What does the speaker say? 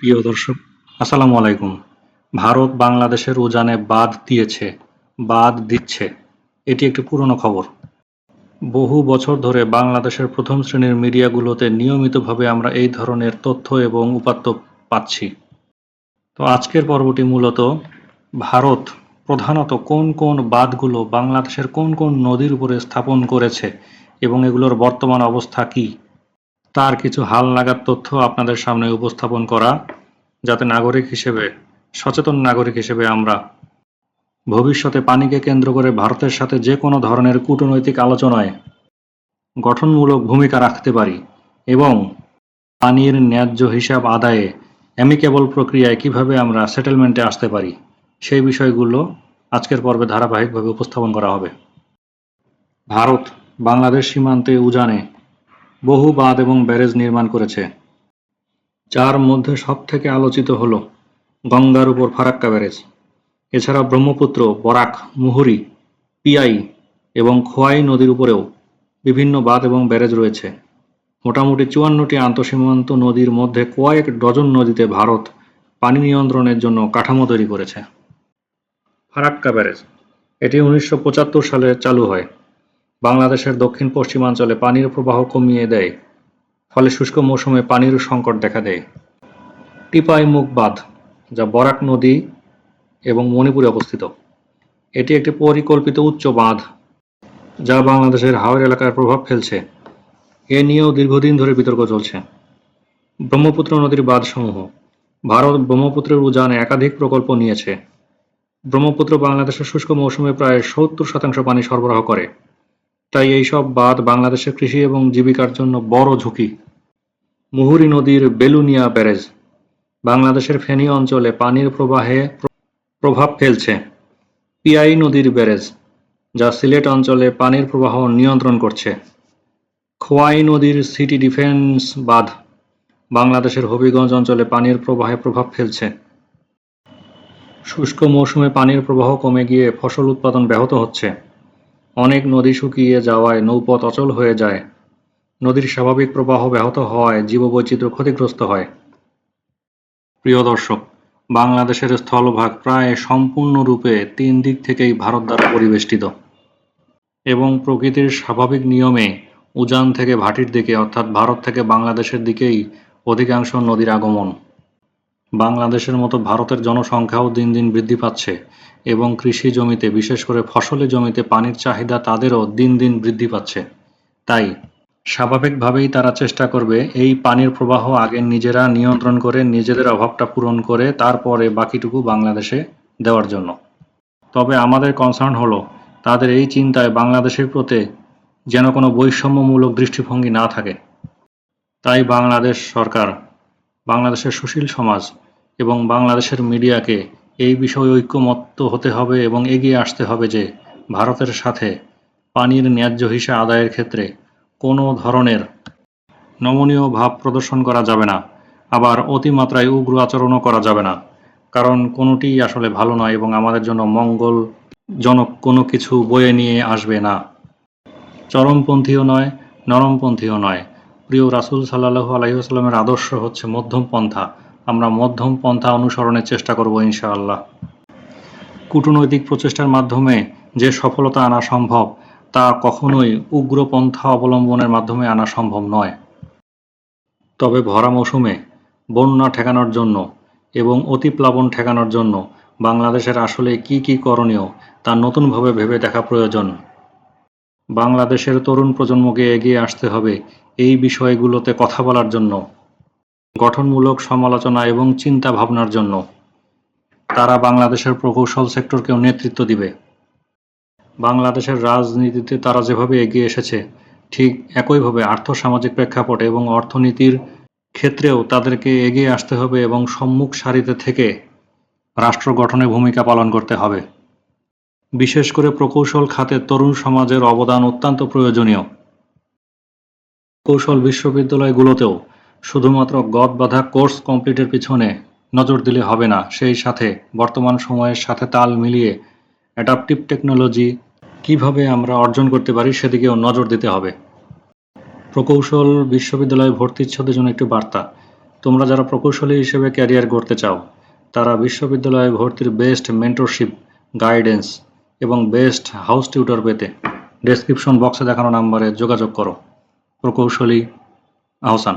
প্রিয় দর্শক, আসসালামু আলাইকুম। ভারত বাংলাদেশের উজানে বাঁধ দিয়েছে, বাঁধ দিচ্ছে, এটি একটি পুরনো খবর। বহু বছর ধরে বাংলাদেশের প্রথম শ্রেণীর মিডিয়াগুলোতে নিয়মিতভাবে আমরা এই ধরনের তথ্য এবং উপাত্ত পাচ্ছি। তো আজকের পর্বটি মূলত ভারত প্রধানত কোন কোন বাঁধগুলো বাংলাদেশের কোন কোন নদীর উপরে স্থাপন করেছে এবং এগুলোর বর্তমান অবস্থা কী, তার কিছু হালনাগাদ তথ্য আপনাদের সামনে উপস্থাপন করা, যাতে সচেতন নাগরিক হিসেবে আমরা ভবিষ্যতে পানিকে কেন্দ্র করে ভারতের সাথে যে কোনো ধরনের কূটনৈতিক আলোচনায় গঠনমূলক ভূমিকা রাখতে পারি এবং পানির ন্যায্য হিসাব আদায়ে অ্যামিকেবল প্রক্রিয়ায় কিভাবে আমরা সেটেলমেন্টে আসতে পারি, সেই বিষয়গুলো আজকের পর্বে ধারাবাহিকভাবে উপস্থাপন করা হবে। ভারত বাংলাদেশ সীমান্তে উজানে বহু বাঁধ এবং ব্যারেজ নির্মাণ করেছে, যার মধ্যে সবথেকে আলোচিত হল গঙ্গার উপর ফারাক্কা ব্যারেজ। এছাড়া ব্রহ্মপুত্র, বরাক, মুহুরী, পিয়াই এবং খোয়াই নদীর উপরেও বিভিন্ন বাঁধ এবং ব্যারেজ রয়েছে। মোটামুটি ৫৪টি আন্তঃসীমান্ত নদীর মধ্যে কয়েক ডজন নদীতে ভারত পানি নিয়ন্ত্রণের জন্য কাঠামো তৈরি করেছে। ফারাক্কা ব্যারেজ, এটি ১৯৭৫ সালে চালু হয়। বাংলাদেশের দক্ষিণ পশ্চিমাঞ্চলে পানির প্রবাহ কমিয়ে দেয়, ফলে শুষ্ক মৌসুমে পানির সংকট দেখা দেয়। টিপাই মুখ বাঁধ, যা বরাক নদী এবং মণিপুরে অবস্থিত, এটি একটি পরিকল্পিত উচ্চ বাঁধ যা বাংলাদেশের হাওর এলাকায় প্রভাব ফেলছে। এ নিয়েও দীর্ঘদিন ধরে বিতর্ক চলছে। ব্রহ্মপুত্র নদীর বাঁধসমূহ, ভারত ব্রহ্মপুত্রের উজানে একাধিক প্রকল্প নিয়েছে। ব্রহ্মপুত্র বাংলাদেশের শুষ্ক মৌসুমে প্রায় ৭০% পানি সরবরাহ করে, তাই এইসব বাঁধ বাংলাদেশের কৃষি এবং জীবিকার জন্য বড় ঝুঁকি। মুহুরী নদীর বেলুনিয়া ব্যারেজ, বাংলাদেশের ফেনী অঞ্চলে পানির প্রবাহে প্রভাব ফেলছে। পিয়াই নদীর ব্যারেজ, যা সিলেট অঞ্চলে পানির প্রবাহ নিয়ন্ত্রণ করছে। খোয়াই নদীর সিটি ডিফেন্স বাঁধ, বাংলাদেশের হবিগঞ্জ অঞ্চলে পানির প্রবাহে প্রভাব ফেলছে। শুষ্ক মৌসুমে পানির প্রবাহ কমে গিয়ে ফসল উৎপাদন ব্যাহত হচ্ছে। অনেক নদী শুকিয়ে যাওয়ায় নৌপথ অচল হয়ে যায়। নদীর স্বাভাবিক প্রবাহ ব্যাহত হওয়ায় জীববৈচিত্র্য ক্ষতিগ্রস্ত হয়। প্রিয় দর্শক, বাংলাদেশের স্থলভাগ প্রায় সম্পূর্ণরূপে ৩ দিক থেকেই ভারত দ্বারা পরিবেষ্টিত এবং প্রকৃতির স্বাভাবিক নিয়মে উজান থেকে ভাটির দিকে অর্থাৎ ভারত থেকে বাংলাদেশের দিকেই অধিকাংশ নদীর আগমন। বাংলাদেশের মতো ভারতের জনসংখ্যাও দিন দিন বৃদ্ধি পাচ্ছে এবং কৃষি জমিতে, বিশেষ করে ফসলি জমিতে পানির চাহিদা তাদেরও দিন দিন বৃদ্ধি পাচ্ছে। তাই স্বাভাবিকভাবেই তারা চেষ্টা করবে এই পানির প্রবাহ আগে নিজেরা নিয়ন্ত্রণ করে নিজেদের অভাবটা পূরণ করে তারপরে বাকিটুকু বাংলাদেশে দেওয়ার জন্য। তবে আমাদের কনসার্ন হলো তাদের এই চিন্তায় বাংলাদেশের প্রতি যেন কোনো বৈষম্যমূলক দৃষ্টিভঙ্গি না থাকে। তাই বাংলাদেশ সরকার, বাংলাদেশের সুশীল সমাজ এবং বাংলাদেশের মিডিয়াকে এই বিষয়ে ঐক্যমত্য হতে হবে এবং এগিয়ে আসতে হবে যে ভারতের সাথে পানির ন্যায্য হিসা আদায়ের ক্ষেত্রে কোনো ধরনের নমনীয় ভাব প্রদর্শন করা যাবে না, আবার অতিমাত্রায় উগ্র আচরণও করা যাবে না, কারণ কোনোটিই আসলে ভালো নয় এবং আমাদের জন্য মঙ্গলজনক কোনো কিছু বয়ে নিয়ে আসবে না। চরমপন্থীও নয়, নরমপন্থীও নয়। প্রিয় রাসূল সাল্লাল্লাহু আলাইহি ওয়াসাল্লামের আদর্শ হচ্ছে মধ্যম পন্থা। আমরা মধ্যম পন্থা অনুসরণের চেষ্টা করব ইনশাআল্লাহ। কূটনৈতিক প্রচেষ্টার মাধ্যমে যে সফলতা আনা সম্ভব, তা কখনোই উগ্রপন্থা অবলম্বনের মাধ্যমে আনা সম্ভব নয়। তবে ভরা মৌসুমে বন্যা ঠেকানোর জন্য এবং অতিপ্লাবন ঠেকানোর জন্য বাংলাদেশের আসলে কি কি করণীয় তা নতুনভাবে ভেবে দেখা প্রয়োজন। বাংলাদেশের তরুণ প্রজন্মকে এগিয়ে আসতে হবে এই বিষয়গুলোতে কথা বলার জন্য, গঠনমূলক সমালোচনা এবং চিন্তা ভাবনার জন্য। তারা বাংলাদেশের প্রকৌশল সেক্টরকেও নেতৃত্ব দিবে। বাংলাদেশের রাজনীতিতে তারা যেভাবে এগিয়ে এসেছে, ঠিক একইভাবে আর্থসামাজিক প্রেক্ষাপট এবং অর্থনীতির ক্ষেত্রেও তাদেরকে এগিয়ে আসতে হবে এবং সম্মুখ সারিতে থেকে রাষ্ট্র গঠনে ভূমিকা পালন করতে হবে। বিশেষ করে প্রকৌশল খাতে তরুণ সমাজের অবদান অত্যন্ত প্রয়োজনীয়। কৌশল বিশ্ববিদ্যালয়গুলোতেও শুধুমাত্র গদ-বাঁধা কোর্স কমপ্লিটের পিছনে নজর দিলে হবে না, সেই সাথে বর্তমান সময়ের সাথে তাল মিলিয়ে অ্যাডাপটিভ টেকনোলজি কিভাবে আমরা অর্জন করতে পারি সেদিকেও নজর দিতে হবে। প্রকৌশল বিশ্ববিদ্যালয়ে ভর্তিচ্ছুদের জন্য একটি বার্তা, তোমরা যারা প্রকৌশলী হিসেবে ক্যারিয়ার গড়তে চাও, তারা বিশ্ববিদ্যালয়ে ভর্তির বেস্ট মেন্টরশিপ, গাইডেন্স এবং বেস্ট হাউস টিউটর পেতে ডেসক্রিপশন বক্সে দেখানো নাম্বারে যোগাযোগ করো। প্রকৌশলী আহসান।